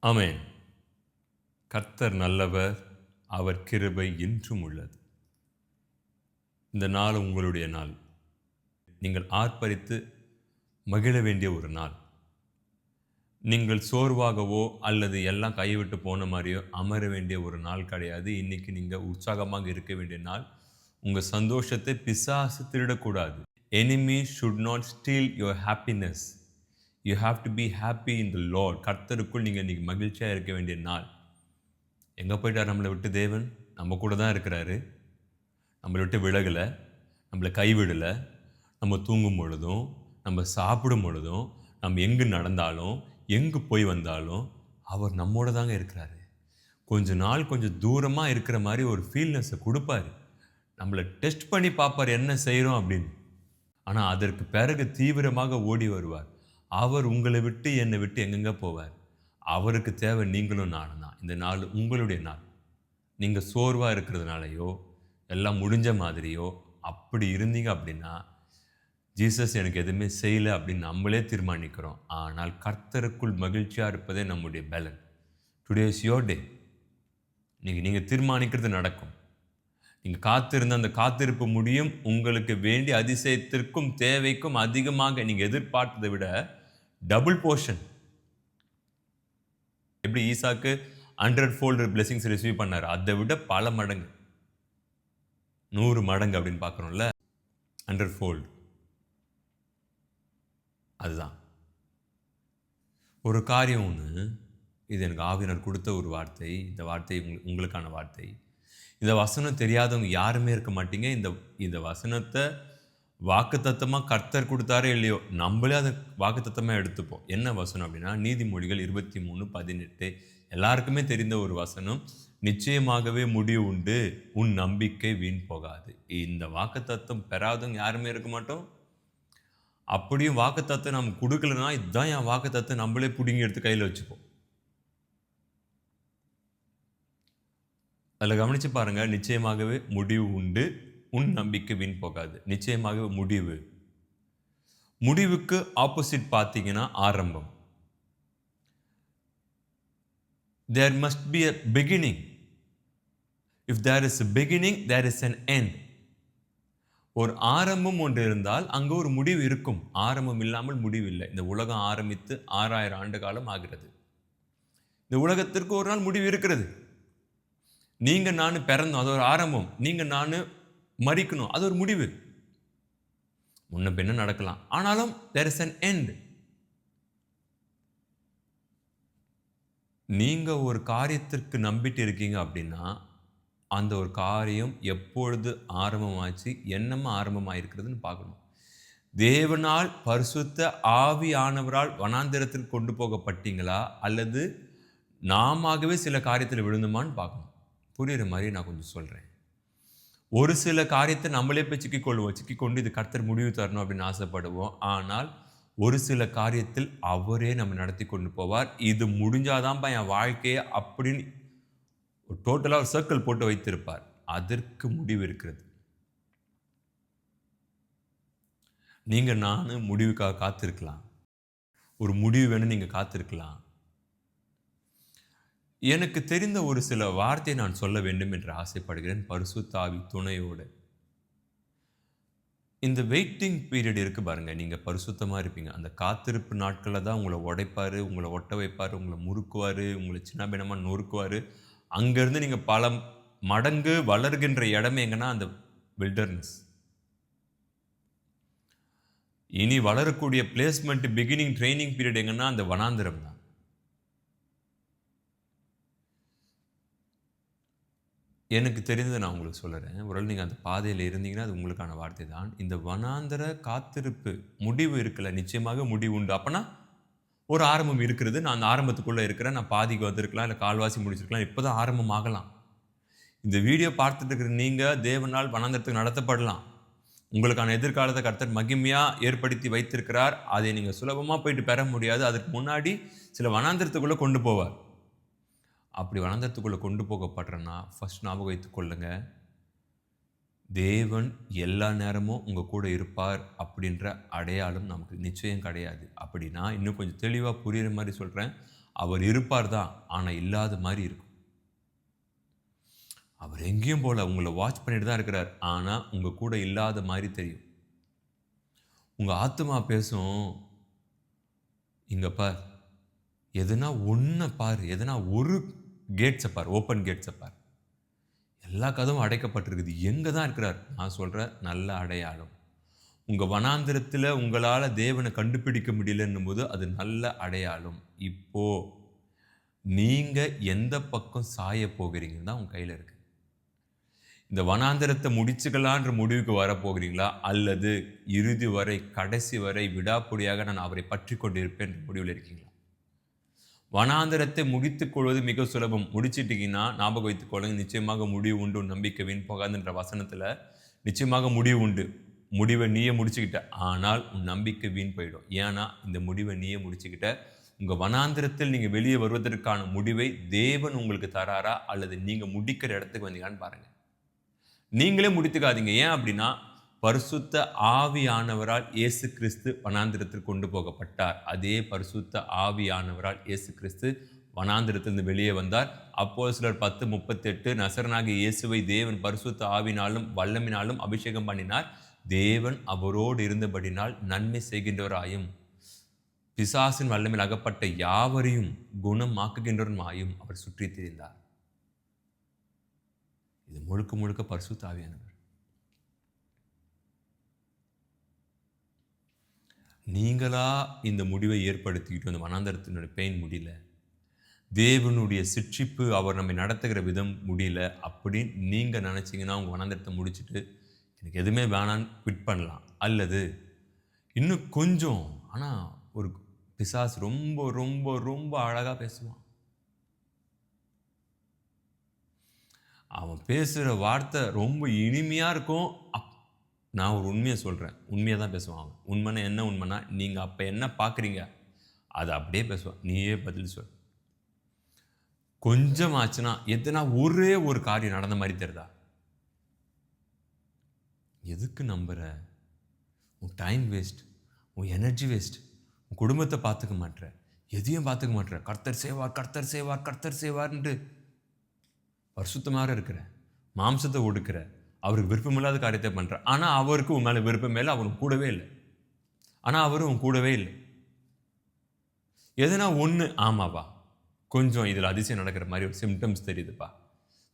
ஆமென். கர்த்தர் நல்லவர். அவர் கிருபை என்றும் உள்ளது. இந்த நாள் உங்களுடைய நாள். நீங்கள் ஆர்ப்பரித்து மகிழ வேண்டிய ஒரு நாள். நீங்கள் சோர்வாகவோ அல்லது எல்லாம் கைவிட்டு போன மாரியோ அமர வேண்டிய ஒரு நாள் கிடையாது. இன்னைக்கு நீங்க உற்சாகமாக இருக்க வேண்டிய நாள். உங்க சந்தோஷத்தை பிசாசு திருடக்கூடாது. enemy should not steal your happiness. You have to be happy in the Lord. கர்த்தருக்குள் நீங்க இன்னைக்கு மகிழ்ச்சியா இருக்க வேண்டிய நாள். எங்க போயிட்டார் நம்மளை விட்டு தேவன்? நம்ம கூட தான் இருக்கிறாரு. நம்மளை விட்டு விலகல, நம்மளை கைவிடல. நம்ம தூங்கும் பொழுதும், நம்ம சாப்பிடும் பொழுதும், நம்ம எங்கு நடந்தாலும், எங்கு போய் வந்தாலும், அவர் நம்மோட தாங்க இருக்கிறாரு. கொஞ்ச நாள் கொஞ்சம் தூரமா இருக்கிற மாரி ஒரு ஃபீல்னஸை குடுப்பாரு. நம்மள டெஸ்ட் பண்ணி பார்ப்பார் என்ன செய்றோம் அப்படின்னு. ஆனா அதற்கு பிறகு தீவிரமாக ஓடி வருவார். அவர் உங்களை விட்டு, என்னை விட்டு எங்கெங்க போவார்? அவருக்கு தேவை நீங்களும் நானும் தான். இந்த நாள் உங்களுடைய நாள். நீங்க சோர்வா இருக்கிறதுனாலயோ, எல்லாம் முடிஞ்ச மாதிரியோ, அப்படி இருந்தீங்க அப்படின்னா, ஜீசஸ் எனக்கு எதுவுமே செய்யல அப்படின்னு நம்மளே தீர்மானிக்கிறோம். ஆனால் கர்த்தருக்குள் மகிழ்ச்சியா இருப்பதே நம்முடைய பலன். Today is your day. இன்னைக்கு நீங்க தீர்மானிக்கிறது நடக்கும். நீங்க காத்திருந்த அந்த காத்திருப்பு முடியும். உங்களுக்கு வேண்டிய அதிசயத்திற்கும், தேவைக்கும் அதிகமாக நீங்க எதிர்பார்த்ததை விட டபுள் போர்ஷன். எப்படி ஈசாக்கு 100 ஃபோல்டு பிளெஸிங்ஸ் ரிசீவ் பண்ணாரு. அதை விட பல மடங்கு. 100 மடங்கு அப்படின்னு பார்க்குறோம்ல. 100 ஃபோல்டு. அதுதான். ஒரு காரியம் ஒண்ணு, இது எனக்கு ஆவியானவர் கொடுத்த ஒரு வார்த்தை. இந்த வார்த்தை உங்களுக்கான வார்த்தை. இந்த வசனம் தெரியாதவங்க யாருமே இருக்க மாட்டீங்க. இந்த வசனத்தை வாக்குத்தத்தமா கர்த்தர் கொடுத்தாரோ இல்லையோ, நம்மளே அதை வாக்குத்தத்தமா எடுத்துப்போம். என்ன வசனம் அப்படின்னா, நீதிமொழிகள் 23:18. எல்லாருக்குமே தெரிந்த ஒரு வசனம். நிச்சயமாகவே முடிவு உண்டு, உன் நம்பிக்கை வீண் போகாது. இந்த வாக்குத்தத்தம் பெறாதவங்க யாருமே இருக்க மாட்டோம். அப்படியும் வாக்குத்தத்தம் நம்ம கொடுக்கலனா, இதுதான் என் வாக்குத்தத்தம் நம்மளே புடுங்கி எடுத்து கையில வச்சுப்போம். அதில் கவனிச்சு பாருங்க. நிச்சயமாகவே முடிவு உண்டு, உன் நம்பிக்கை வீண் போகாது. நிச்சயமாகவே முடிவு. முடிவுக்கு ஆப்போசிட் பார்த்தீங்கன்னா ஆரம்பம். There must be a beginning. If there is a beginning, there is an end. ஒரு ஆரம்பம் ஒன்று இருந்தால் அங்கு ஒரு முடிவு இருக்கும். ஆரம்பம் இல்லாமல் முடிவு இல்லை. இந்த உலகம் ஆரம்பித்து 6000 ஆண்டு காலம் ஆகிறது. இந்த உலகத்திற்கு ஒரு நாள் முடிவு இருக்கிறது. நீங்க நானு பிறந்தோம், அது ஒரு ஆரம்பம். நீங்க நானு மரிக்கணும், அது ஒரு முடிவு. முன்ன பின்ன நடக்கலாம். ஆனாலும் there is an end. நீங்க ஒரு காரியத்திற்கு நம்பிட்டு இருக்கீங்க அப்படின்னா, அந்த ஒரு காரியம் எப்பொழுது ஆரம்பமாச்சு, என்னமா ஆரம்பமாயிருக்கிறதுன்னு பார்க்கணும். தேவனால் பரிசுத்த ஆவியானவரால் வனாந்திரத்திற்கு கொண்டு போகப்பட்டீங்களா? அல்லது நாமாகவே சில காரியத்தில் விழுந்தோமான்னு பார்க்கணும். புரியுற மாதிரி நான் கொஞ்சம் சொல்றேன். ஒரு சில காரியத்தை நம்மளே போய் சிக்கிக்கொள்வோம். சிக்கிக்கொண்டு இது கர்த்தர் முடிவு தரணும் அப்படின்னு ஆசைப்படுவோம். ஆனால் ஒரு சில காரியத்தில் அவரே நம்ம நடத்தி கொண்டு போவார். இது முடிஞ்சாதான்ப்பா என் வாழ்க்கையே அப்படின்னு ஒரு டோட்டலா ஒரு சர்க்கிள் போட்டு வைத்திருப்பார். அதற்கு முடிவு இருக்கிறது. நீங்க நானு முடிவுக்காக காத்திருக்கலாம். ஒரு முடிவு வேணும் நீங்க காத்திருக்கலாம். எனக்கு தெரிந்த ஒரு சில வார்த்தையை நான் சொல்ல வேண்டும் என்று ஆசைப்படுகிறேன். பரிசுத்த ஆவி துணையோடு. இந்த வெயிட்டிங் பீரியட் இருக்கு பாருங்க. நீங்க பரிசுத்தமா இருப்பீங்க. அந்த காத்திருப்பு நாட்கள்ல தான் உங்கள உடைப்பாரு, உங்கள ஒட்ட வைப்பாரு, உங்கள முறுக்குவாரு, உங்கள சின்னபின்னமா நொறுக்குவாரு. அங்கருந்து நீங்க பல மடங்கு வளர்கின்ற இடமே எங்கன்னா அந்த வில்டர்னஸ். இனி வளரக்கூடிய பிளேஸ்மெண்ட் பிகினிங் ட்ரெய்னிங் பீரியட் எங்கன்னா அந்த வனாந்திரம் தான். எனக்கு தெரிந்ததை நான் உங்களுக்கு சொல்லுறேன். ஒருவேளை நீங்க அந்த பாதையில இருந்தீங்கன்னா, அது உங்களுக்கான வார்த்தை தான். இந்த வனாந்தர காத்திருப்பு முடிவு இருக்குல்ல, நிச்சயமாக முடிவு உண்டு. அப்பன்னா ஒரு ஆரம்பம் இருக்கிறது. நான் அந்த ஆரம்பத்துக்குள்ள இருக்கிறேன். நான் பாதிக்கு வந்திருக்கலாம், இல்ல கால்வாசி முடிச்சிருக்கலாம். இப்பதான் ஆரம்பம் ஆகலாம். இந்த வீடியோ பார்த்துட்டு இருக்கிற நீங்க தேவனால் வனாந்தரத்துக்கு நடத்தப்படலாம். உங்களுக்கான எதிர்காலத்தை கர்த்தர் மகிமையா ஏற்படுத்தி வைத்திருக்கிறார். அதை நீங்க சுலபமா போயிட்டு பெற முடியாது. அதற்கு முன்னாடி சில வனாந்தரத்துக்குள்ள கொண்டு போவார். அப்படி வனாந்தரத்துக்குள்ள கொண்டு போகப்படுறேன்னா, ஃபர்ஸ்ட் ஞாபகம் வைத்துக் கொள்ளுங்க. தேவன் எல்லா நேரமும் உங்க கூட இருப்பார் அப்படின்ற அடையாளம் நமக்கு நிச்சயம் கிடையாது. அப்படின்னா இன்னும் கொஞ்சம் தெளிவா புரியுற மாதிரி சொல்றேன். அவர் இருப்பார் தான், ஆனால் இல்லாத மாதிரி இருக்கும். அவர் எங்கேயும் போல உங்களை வாட்ச் பண்ணிட்டு தான் இருக்கிறார், ஆனால் உங்கள் கூட இல்லாத மாதிரி தெரியும். உங்கள் ஆத்மா பேசும், இங்கே பார், எதுனா ஒன்றை பார், எதுனா ஒரு கேட்ஸை பார், ஓப்பன் கேட்ஸை பார். எல்லா கதவும் அடைக்கப்பட்டிருக்குது, எங்கே தான் இருக்கிறார்? நான் சொல்கிறேன், நல்ல அடையாளம். உங்கள் வனாந்திரத்தில் உங்களால் தேவனை கண்டுபிடிக்க முடியலன்னும் போது அது நல்ல அடையாளம். இப்போது நீங்கள் எந்த பக்கம் சாய போகிறீங்கன்னு தான் உங்கள் கையில் இருக்குது. இந்த வனாந்திரத்தை முடிச்சுக்கலான்ற முடிவுக்கு வரப்போகிறீங்களா, அல்லது இறுதி வரை கடைசி வரை விடாப்புடியாக நான் அவரை பற்றி கொண்டிருப்பேன் முடிவில் இருக்கீங்களா? வனாந்திரத்தை முடித்துக் கொள்வது மிக சுலபம். முடிச்சிட்டிங்கன்னா ஞாபகம் வைத்துக் கொள்ளுங்க, நிச்சயமாக முடிவு உண்டு, நம்பிக்கை வீண் போகாதுன்ற வசனத்தில் நிச்சயமாக முடிவு உண்டு. முடிவை நீயே முடிச்சுக்கிட்ட, ஆனால் உன் நம்பிக்கை வீண் போயிடும். ஏன்னா இந்த முடிவை நீயே முடிச்சுக்கிட்ட. உங்கள் வனாந்திரத்தில் நீங்கள் வெளியே வருவதற்கான முடிவை தேவன் உங்களுக்கு தராரா, அல்லது நீங்கள் முடிக்கிற இடத்துக்கு வந்தீங்களான்னு பாருங்கள். நீங்களே முடித்துக்காதீங்க. ஏன் அப்படின்னா, பரிசுத்த ஆவியானவரால் இயேசு கிறிஸ்து வனாந்திரத்தில் கொண்டு போகப்பட்டார். அதே பரிசுத்த ஆவியானவரால் இயேசு கிறிஸ்து வனாந்திரத்திலிருந்து வெளியே வந்தார். அப்போஸ்தலர் 10:38 நசரனாகிய இயேசுவை தேவன் பரிசுத்த ஆவினாலும் வல்லமினாலும் அபிஷேகம் பண்ணினார். தேவன் அவரோடு இருந்தபடினால் நன்மை செய்கின்றவராயும் பிசாசின் வல்லமில் அகப்பட்ட யாவரையும் குணமாக்குகின்றவருமாயும் அவர் சுற்றி திரிந்தார். இது முழுக்க முழுக்க பரிசுத்த ஆவியானவர். நீங்களா இந்த முடிவை ஏற்படுத்திக்கிட்டு அந்த வனாந்தரத்தினுடைய பெயின் முடியல, தேவனுடைய சிட்சிப்பு அவர் நம்மை நடத்துகிற விதம் முடியல அப்படின்னு நீங்கள் நினச்சிங்கன்னா உங்கள் வனாந்தரத்தை முடிச்சுட்டு எனக்கு எதுவுமே வேணான்னு குவிட் பண்ணலாம். அல்லது இன்னும் கொஞ்சம், ஆனால் ஒரு பிசாசு ரொம்ப ரொம்ப ரொம்ப அழகாக பேசுவான். அவன் பேசுகிற வார்த்தை ரொம்ப இனிமையாக இருக்கும். நான் ஒரு உண்மையை சொல்கிறேன், உண்மையாக தான் பேசுவான் அவன். உண்மைன்னா என்ன உண்மைன்னா, நீங்கள் அப்போ என்ன பார்க்குறீங்க அதை அப்படியே பேசுவான். நீயே பதில் சொல். கொஞ்சம் ஆச்சுன்னா எதுனா ஒரே ஒரு காரியம் நடந்த மாதிரி தெரியுதா? எதுக்கு நம்புற? உன் டைம் வேஸ்ட், உன் எனர்ஜி வேஸ்ட். உன் குடும்பத்தை பார்த்துக்க மாட்டேற, எதையும் பார்த்துக்க மாட்டேற. கர்த்தர் செய்வார், கர்த்தர் செய்வார், கர்த்தர் செய்வார்ன்ட்டு பரிசுத்தமாக இருக்கிற, மாம்சத்தை ஒடுக்கிற, அவருக்கு விருப்பமில்லாத காரியத்தை பண்ணுற. ஆனால் அவருக்கு உன் மேலே விருப்பம் மேலே அவனுக்கு கூடவே இல்லை. ஆனால் அவரும் உன் கூடவே இல்லை. எதுனா ஒன்று ஆமாப்பா, கொஞ்சம் இதில் அதிசயம் நடக்கிற மாதிரி ஒரு சிம்டம்ஸ் தெரியுதுப்பா,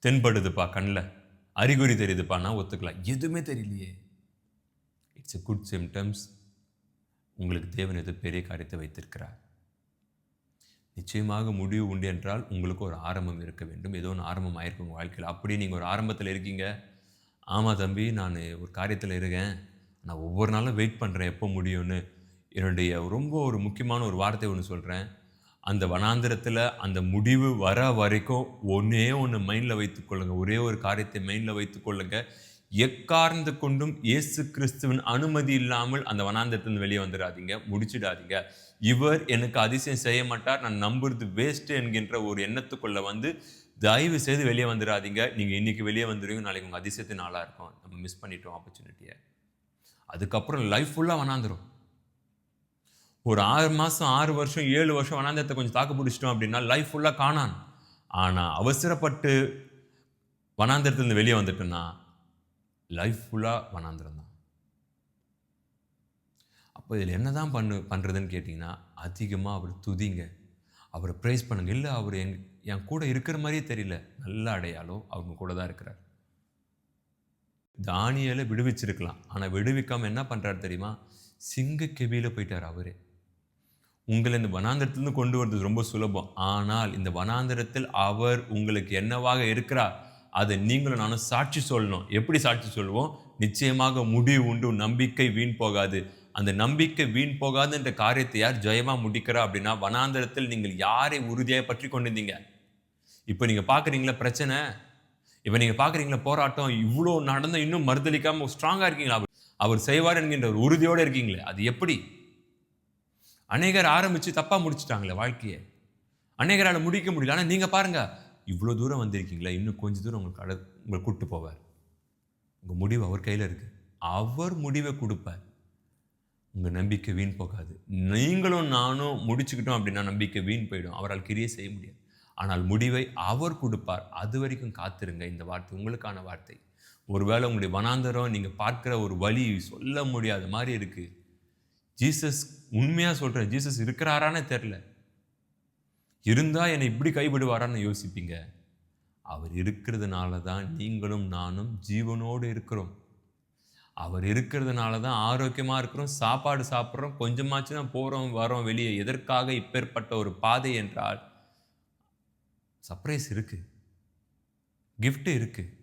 தென்படுதுப்பா, கண்ணில் அறிகுறி தெரியுதுப்பா, நான் ஒத்துக்கலாம். எதுவுமே தெரியலையே, இட்ஸ் எ குட் சிம்டம்ஸ். உங்களுக்கு தேவன் எது பெரிய காரியத்தை வைத்திருக்கிறார். நிச்சயமாக முடிவு உண்டு என்றால் உங்களுக்கு ஒரு ஆரம்பம் இருக்க வேண்டும். ஏதோ ஒன்று ஆரம்பம் ஆயிருக்கு உங்கள் வாழ்க்கையில். அப்படி நீங்கள் ஒரு ஆரம்பத்தில் இருக்கீங்க, ஆமாம் தம்பி நான் ஒரு காரியத்தில் இருக்கேன், நான் ஒவ்வொரு நாளும் வெயிட் பண்ணுறேன் எப்போ முடியும்னு. என்னுடைய ரொம்ப ஒரு முக்கியமான ஒரு வார்த்தை ஒன்று சொல்கிறேன். அந்த வனாந்திரத்தில் அந்த முடிவு வர வரைக்கும் ஒன்று மைண்டில் வைத்துக்கொள்ளுங்க. ஒரே ஒரு காரியத்தை மைண்டில் வைத்துக்கொள்ளுங்க. எக்காரணத்து கொண்டும் இயேசு கிறிஸ்துவின் அனுமதி இல்லாமல் அந்த வனாந்திரத்திலிருந்து வெளியே வந்துடாதீங்க, முடிச்சிடாதீங்க. இவர் எனக்கு அதிசயம் செய்ய மாட்டார், நான் நம்புறது வேஸ்ட்டு என்கின்ற ஒரு எண்ணத்துக்குள்ளே வந்து தயவு செய்து வெளியே வந்துடாதீங்க. நீங்கள் இன்றைக்கி வெளியே வந்துடுவீங்க, நாளைக்கு உங்கள் அதிசயத்தின் நாளாக இருக்கும். நம்ம மிஸ் பண்ணிட்டோம் ஆப்பர்ச்சுனிட்டியை. அதுக்கப்புறம் லைஃப் ஃபுல்லாக வனாந்துரும். ஒரு 6 மாதம் 6 வருஷம் 7 வருஷம் வனாந்தரத்தை கொஞ்சம் தாக்கு பிடிச்சிட்டோம் அப்படின்னா லைஃப் ஃபுல்லாக காணான். ஆனால் அவசரப்பட்டு வனாந்தரத்துலேருந்து வெளியே வந்துட்டோன்னா லைஃப் ஃபுல்லாக வனாந்திரம் தான். அப்போ இதில் என்ன தான் பண்ணுறதுன்னு கேட்டிங்கன்னா, அதிகமாக அவர் துதிங்க, அவரை ப்ரைஸ் பண்ணுங்க. இல்லை அவர் என் கூட இருக்கிற மாதிரியே தெரியல, நல்ல அடையாளம் அவங்க கூட தான் இருக்கிறார். தானியேலை விடுவிச்சிருக்கலாம், ஆனால் விடுவிக்காமல் என்ன பண்ணுறாரு தெரியுமா? சிங்க கெபியில் போயிட்டார் அவரே. உங்களை இந்த வனாந்திரத்திலிருந்து கொண்டு வர்றது ரொம்ப சுலபம், ஆனால் இந்த வனாந்திரத்தில் அவர் உங்களுக்கு என்னவாக இருக்கிறார் அதை நீங்களும் நானும் சாட்சி சொல்லணும். எப்படி சாட்சி சொல்லுவோம்? நிச்சயமாக முடிவு உண்டு, நம்பிக்கை வீண் போகாது. அந்த நம்பிக்கை வீண் போகாது என்ற காரியத்தை யார் ஜெயமாக முடிக்கிறா அப்படின்னா, வனாந்திரத்தில் நீங்கள் யாரை உறுதியாக பற்றி கொண்டிருந்தீங்க. இப்போ நீங்கள் பார்க்குறீங்களா பிரச்சனை, இப்போ நீங்கள் பார்க்குறீங்களா போராட்டம், இவ்வளோ நடந்த இன்னும் மறுதளிக்காமல் ஸ்ட்ராங்காக இருக்கீங்களா? அவர் செய்வார் என்கின்ற ஒரு உறுதியோடு இருக்கீங்களே, அது எப்படி? அநேகர் ஆரம்பித்து தப்பாக முடிச்சுட்டாங்களே வாழ்க்கையை, அநேகரால் முடிக்க முடியல. ஆனால் நீங்கள் பாருங்கள், இவ்வளோ தூரம் வந்திருக்கீங்களா, இன்னும் கொஞ்சம் தூரம் உங்களை கூப்பிட்டு போவார். உங்கள் முடிவு அவர் கையில் இருக்குது, அவர் முடிவை கொடுப்பார். உங்கள் நம்பிக்கை வீண் போகாது. நீங்களும் நானும் முடிச்சுக்கிட்டோம் அப்படின்னா நம்பிக்கை வீண் போயிடும். அவரால் கிரியை செய்ய முடியாது. ஆனால் முடிவை அவர் கொடுப்பார். அது வரைக்கும் காத்திருங்க. இந்த வார்த்தை உங்களுக்கான வார்த்தை. ஒருவேளை உங்களுடைய வனாந்தரம் நீங்கள் பார்க்கிற ஒரு வழி சொல்ல முடியாத மாதிரி இருக்கு. ஜீசஸ், உண்மையாக சொல்கிறேன், ஜீசஸ் இருக்கிறாரானே தெரில. இருந்தால் என்னை இப்படி கைவிடுவாரான்னு யோசிப்பீங்க. அவர் இருக்கிறதுனால தான் நீங்களும் நானும் ஜீவனோடு இருக்கிறோம். அவர் இருக்கிறதுனால தான் ஆரோக்கியமாக இருக்கிறோம், சாப்பாடு சாப்பிட்றோம், கொஞ்சமாச்சு தான் போகிறோம் வரோம் வெளியே. எதற்காக இப்பேற்பட்ட ஒரு பாதை என்றால் சர்ப்ரைஸ் இருக்குது, கிஃப்ட் இருக்குது.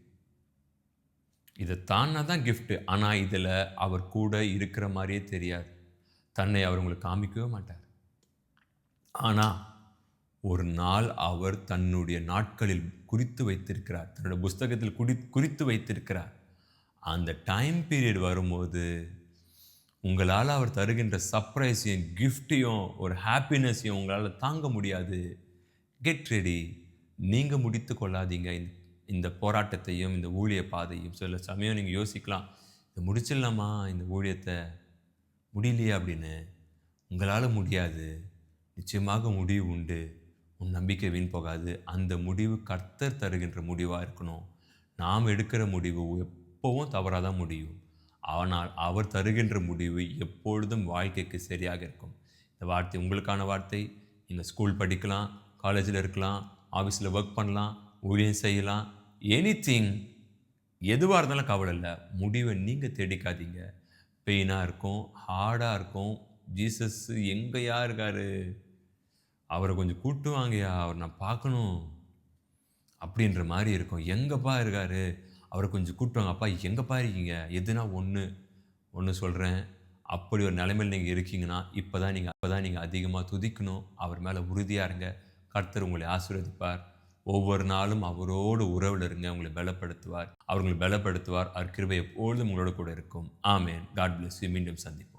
இதை தானா தான் கிஃப்ட். ஆனால் இதில் அவர் கூட இருக்கிற மாதிரியே தெரியாது. தன்னை அவர் உங்களுக்கு காமிக்கவே மாட்டார். ஆனால் ஒரு நாள் அவர் தன்னுடைய நாட்களில் குறித்து வைத்திருக்கிறார், தன்னுடைய புஸ்தகத்தில் குறித்து வைத்திருக்கிறார். அந்த டைம் பீரியட் வரும்போது உங்களால் அவர் தருகின்ற சர்ப்ரைஸையும் கிஃப்டையும் ஒரு ஹாப்பினஸையும் உங்களால் தாங்க முடியாது. Get ready. நீங்கள் முடித்து கொள்ளாதீங்க இந்த போராட்டத்தையும் இந்த ஊழிய பாதையும். சில சமயம் நீங்கள் யோசிக்கலாம், இதை முடிச்சிடலாமா இந்த ஊழியத்தை, முடியலையே அப்படின்னு. உங்களால் முடியாது. நிச்சயமாக முடிவு உண்டு. உன் நம்பிக்கை வீண் போகாது. அந்த முடிவு கர்த்தர் தருகின்ற முடிவாக இருக்கணும். நாம் எடுக்கிற முடிவு எப்போவும் தவறாக தான் முடியும். ஆனால் அவர் தருகின்ற முடிவு எப்பொழுதும் வாழ்க்கைக்கு சரியாக இருக்கும். இந்த வார்த்தை உங்களுக்கான வார்த்தை. நீங்கள் ஸ்கூல் படிக்கலாம், காலேஜில் இருக்கலாம், ஆஃபீஸில் ஒர்க் பண்ணலாம், ஊழியம் செய்யலாம், எனிதிங் எதுவாக இருந்தாலும் கவலை இல்லை. முடிவை நீங்கள் தேடிக்காதீங்க. பெயினாக இருக்கும், ஹார்டாக இருக்கும். ஜீசஸ் எங்கேயா இருக்கார், அவரை கொஞ்சம் கூட்டு வாங்கயா, அவர் நான் பார்க்கணும் அப்படின்ற மாதிரி இருக்கும். எங்கப்பா இருக்கார், அவரை கொஞ்சம் கூட்டு வாங்க. அப்பா எங்கப்பா இருக்கீங்க? எதுனா ஒன்று சொல்கிறேன். அப்படி ஒரு நிலைமையில் நீங்கள் இருக்கீங்கன்னா இப்போ தான் நீங்கள் அதிகமாக துதிக்கணும். அவர் மேலே உறுதியாக இருங்க. கர்த்தர் உங்களை ஆசீர்வதிப்பார். ஒவ்வொரு நாளும் அவரோடு உறவில் இருங்க. உங்களை பலப்படுத்துவார். அவர் உங்களை பலப்படுத்துவார். அவர் கிருபை எப்பொழுதும் உங்களோட கூட இருக்கும். ஆமேன். God bless you. மீண்டும் சந்திப்போம்.